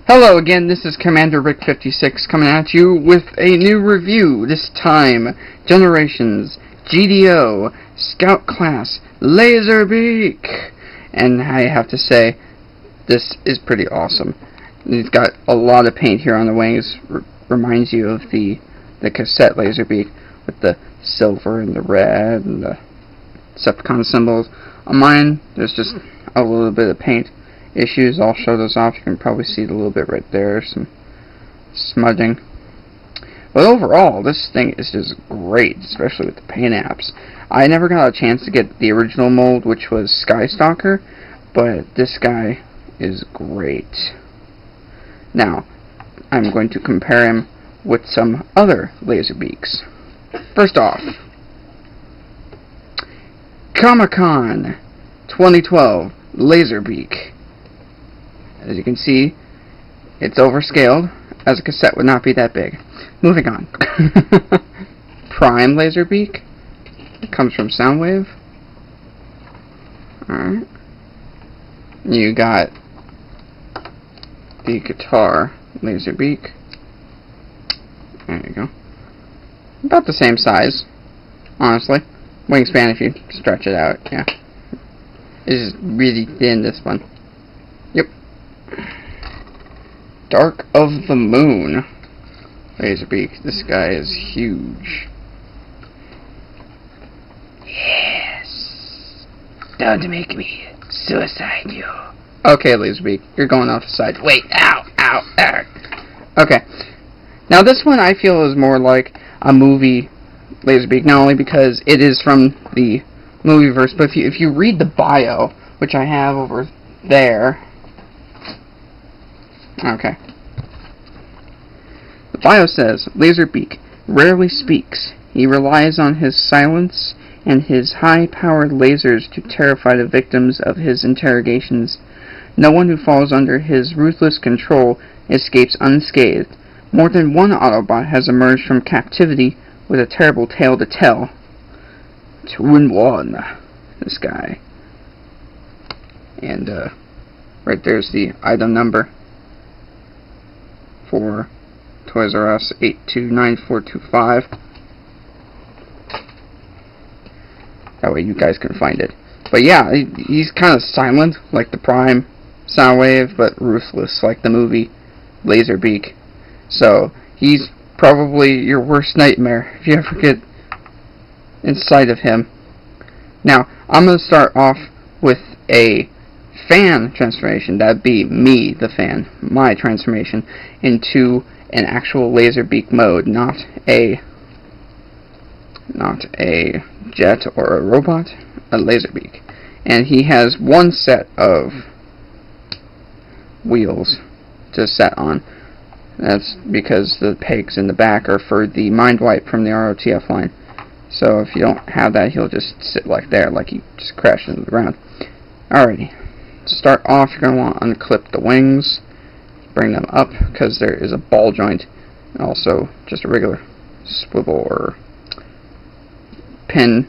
Hello again, this is Commander Rick56 coming at you with a new review, this time, Generations, GDO, Scout Class, Laserbeak! And I have to say, this is pretty awesome. It's got a lot of paint here on the wings, reminds you of the cassette Laserbeak, with the silver and the red and the Decepticon symbols. On mine, there's just a little bit of paint issues. I'll show those off. You can probably see it a little bit right there, some smudging. But overall, this thing is just great, especially with the paint apps. I never got a chance to get the original mold, which was Skystalker, but this guy is great. Now, I'm going to compare him with some other Laserbeaks. First off, Comic-Con 2012 Laserbeak. As you can see, it's overscaled, as a cassette would not be that big. Moving on. Prime Laserbeak. It comes from Soundwave. Alright. You got the guitar Laserbeak. There you go. About the same size, honestly. Wingspan if you stretch it out, yeah. This is really thin, this one. Yep. Dark of the Moon Laserbeak. This guy is huge. Yes. Don't make me suicide you. Okay, Laserbeak, you're going off the side. Wait, ow, ow, ow. Okay. Now this one I feel is more like a movie Laserbeak, not only because it is from the movieverse, but if you read the bio, which I have over there. Okay. The bio says, Laserbeak rarely speaks. He relies on his silence and his high-powered lasers to terrify the victims of his interrogations. No one who falls under his ruthless control escapes unscathed. More than one Autobot has emerged from captivity with a terrible tale to tell. 2-in-1, this guy. And, right there's the item number for Toys R Us 829425. That way you guys can find it. But yeah, he's kind of silent, like the Prime Soundwave, but ruthless, like the movie Laserbeak. So, he's probably your worst nightmare if you ever get inside of him. Now, I'm going to start off with a fan transformation. That'd be me, the fan, my transformation into an actual Laserbeak mode, not a jet or a robot, a Laserbeak. And he has one set of wheels to set on. That's because the pegs in the back are for the mind wipe from the ROTF line. So if you don't have that, he'll just sit like there, like he just crashed into the ground. Alrighty. To start off, you're going to want to unclip the wings, bring them up, because there is a ball joint, and also just a regular swivel or pin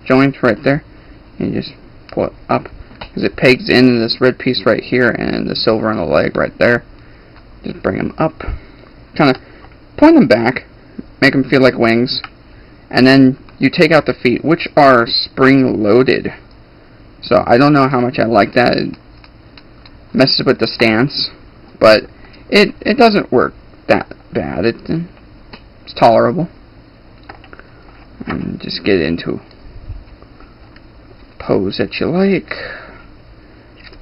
joint right there. And you just pull it up, because it pegs in this red piece right here, and the silver on the leg right there. Just bring them up, kind of point them back, make them feel like wings, and then you take out the feet, which are spring-loaded. So I don't know how much I like that. It messes with the stance, but it doesn't work that bad. It's tolerable. And just get into a pose that you like,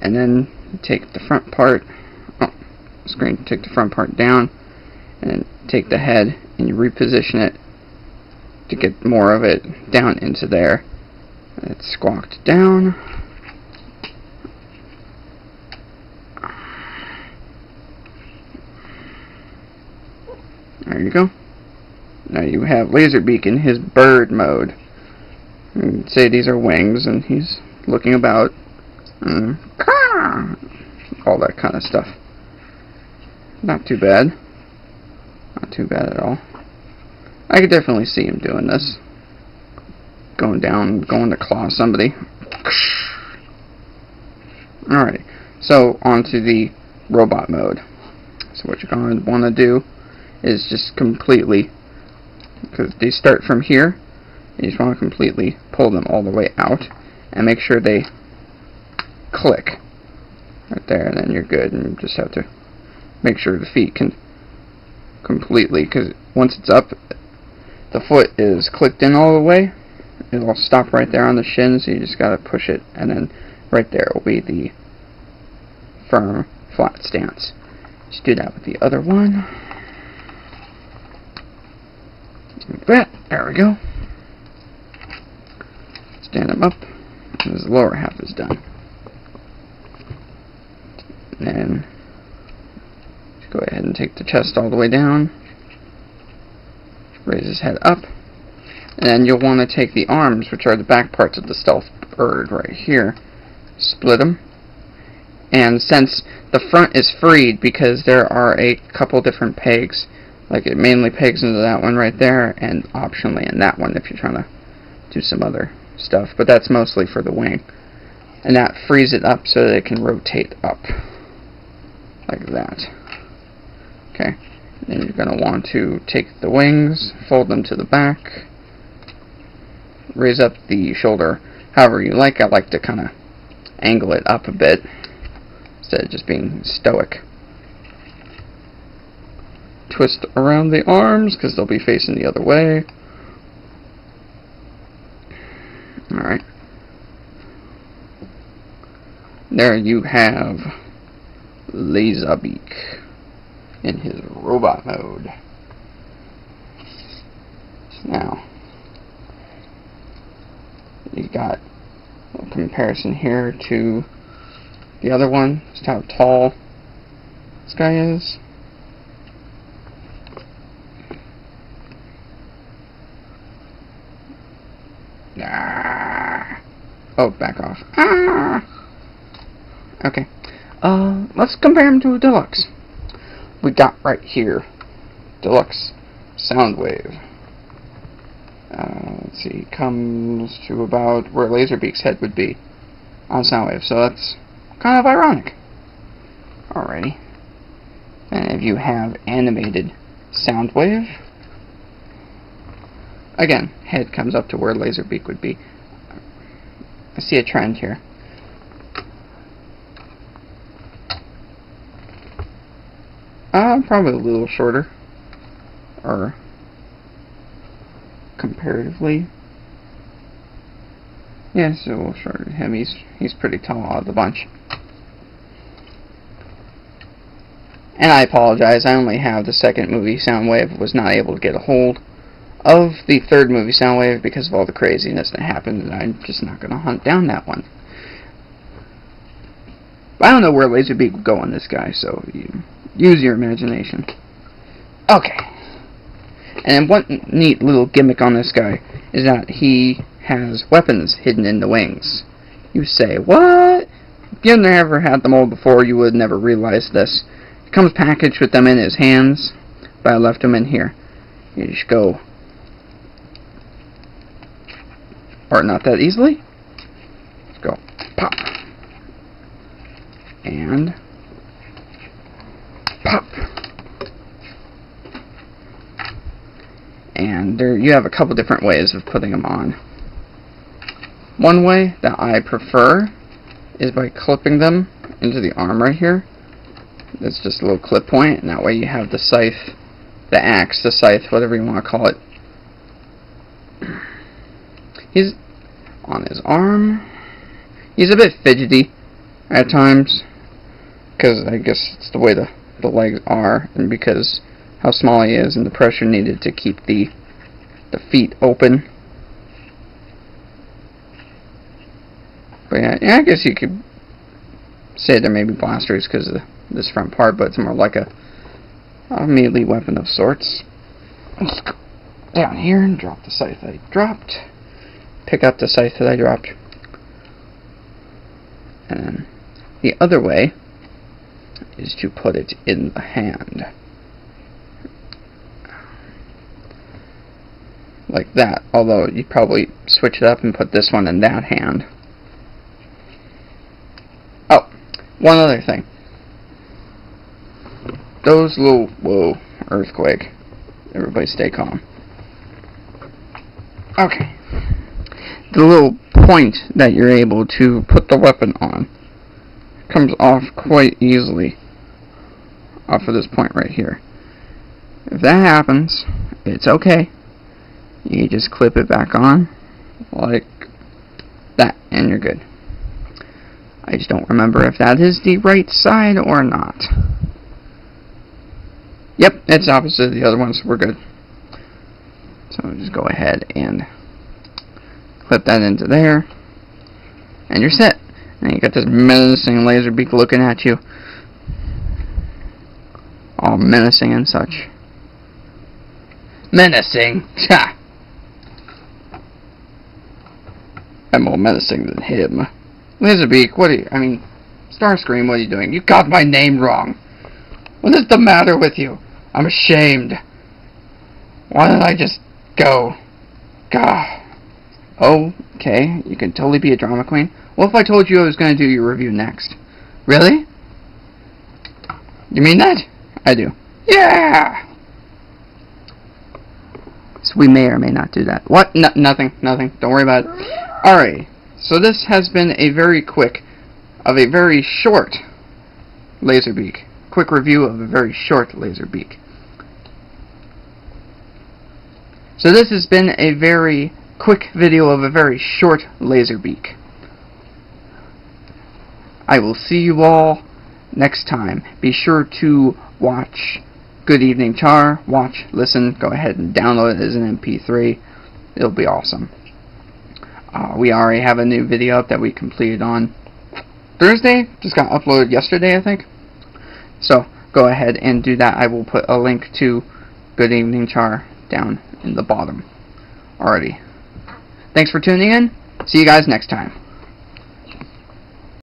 and then you take the front part. Screen, take the front part down, and take the head and you reposition it to get more of it down into there. It's squawked down. There you go. Now you have Laserbeak in his bird mode. You can say these are wings, and he's looking about, all that kind of stuff. Not too bad. Not too bad at all. I could definitely see him doing this. Going down, going to claw somebody. Alrighty. So, onto the robot mode. So what you're going to want to do is just completely, because they start from here, you just want to completely pull them all the way out and make sure they click right there, and then you're good. And you just have to make sure the feet can completely, because once it's up, the foot is clicked in all the way, it'll stop right there on the shin, so you just gotta push it, and then right there will be the firm flat stance. Just do that with the other one. Like that. There we go. Stand them up, and this lower half is done. And then just go ahead and take the chest all the way down. Raise his head up. And then you'll want to take the arms, which are the back parts of the stealth bird right here, split them. And since the front is freed because there are a couple different pegs, like it mainly pegs into that one right there, and optionally in that one if you're trying to do some other stuff, but that's mostly for the wing. And that frees it up so that it can rotate up like that. Okay, then you're going to want to take the wings, fold them to the back, raise up the shoulder however you like. I like to kind of angle it up a bit instead of just being stoic. Twist around the arms because they'll be facing the other way. Alright. There you have Laserbeak in his robot mode. Now, you got a comparison here to the other one, just how tall this guy is. Ah. Oh, back off. Ah. Okay. Let's compare him to a deluxe. We got right here, deluxe Soundwave. Let's see, comes to about where Laserbeak's head would be on Soundwave, so that's kind of ironic. Alrighty. And if you have animated Soundwave, again, head comes up to where Laserbeak would be. I see a trend here. Probably a little shorter, or comparatively. Yeah, it's a little shorter than him. He's pretty tall out of the bunch. And I apologize, I only have the second movie Soundwave, was not able to get a hold of the third movie Soundwave because of all the craziness that happened, and I'm just not going to hunt down that one. But I don't know where Laserbeak would go on this guy, so use your imagination. Okay. And one neat little gimmick on this guy is that he has weapons hidden in the wings. You say, what? If you've never had the mold before, you would never realize this. It comes packaged with them in his hands, but I left them in here. You just go, or not that easily. Let's go, pop. And pop. And there you have a couple different ways of putting them on. One way that I prefer is by clipping them into the arm right here. It's just a little clip point, and that way you have the scythe, the axe, the scythe, whatever you want to call it. He's on his arm. He's a bit fidgety at times, because I guess it's the way the legs are, and because how small he is and the pressure needed to keep the feet open. But yeah, I guess you could say there may be blasters because of this front part, but it's more like a melee weapon of sorts. Let's go down here and drop the scythe I dropped. Pick up the scythe that I dropped. And then the other way is to put it in the hand. Like that, although you probably switch it up and put this one in that hand. Oh, one other thing. those little... Whoa, earthquake. Everybody stay calm. Okay. The little point that you're able to put the weapon on comes off quite easily off of this point right here. If that happens, it's okay. You just clip it back on like that and you're good. I just don't remember if that is the right side or not. Yep, it's opposite of the other ones, so we're good. So just go ahead and clip that into there, and you're set. And you got this menacing Laserbeak looking at you, all menacing and such. Menacing? Ha! I'm more menacing than him. Laserbeak, what are you, Starscream, what are you doing? You got my name wrong. What is the matter with you? I'm ashamed. Why didn't I just go? Gah. Oh, okay, you can totally be a drama queen. What if I told you I was going to do your review next? Really? You mean that? I do. Yeah! So we may or may not do that. What? Nothing. Don't worry about it. Alright, so this has been a very short Laserbeak. Quick review of a very short Laserbeak. So this has been a very quick video of a very short Laserbeak. I will see you all next time. Be sure to watch Good Evening Charr. Watch, listen, go ahead and download it as an MP3. It'll be awesome. We already have a new video up that we completed on Thursday. Just got uploaded yesterday, I think. So go ahead and do that. I will put a link to Good Evening Charr down in the bottom already. Thanks for tuning in. See you guys next time.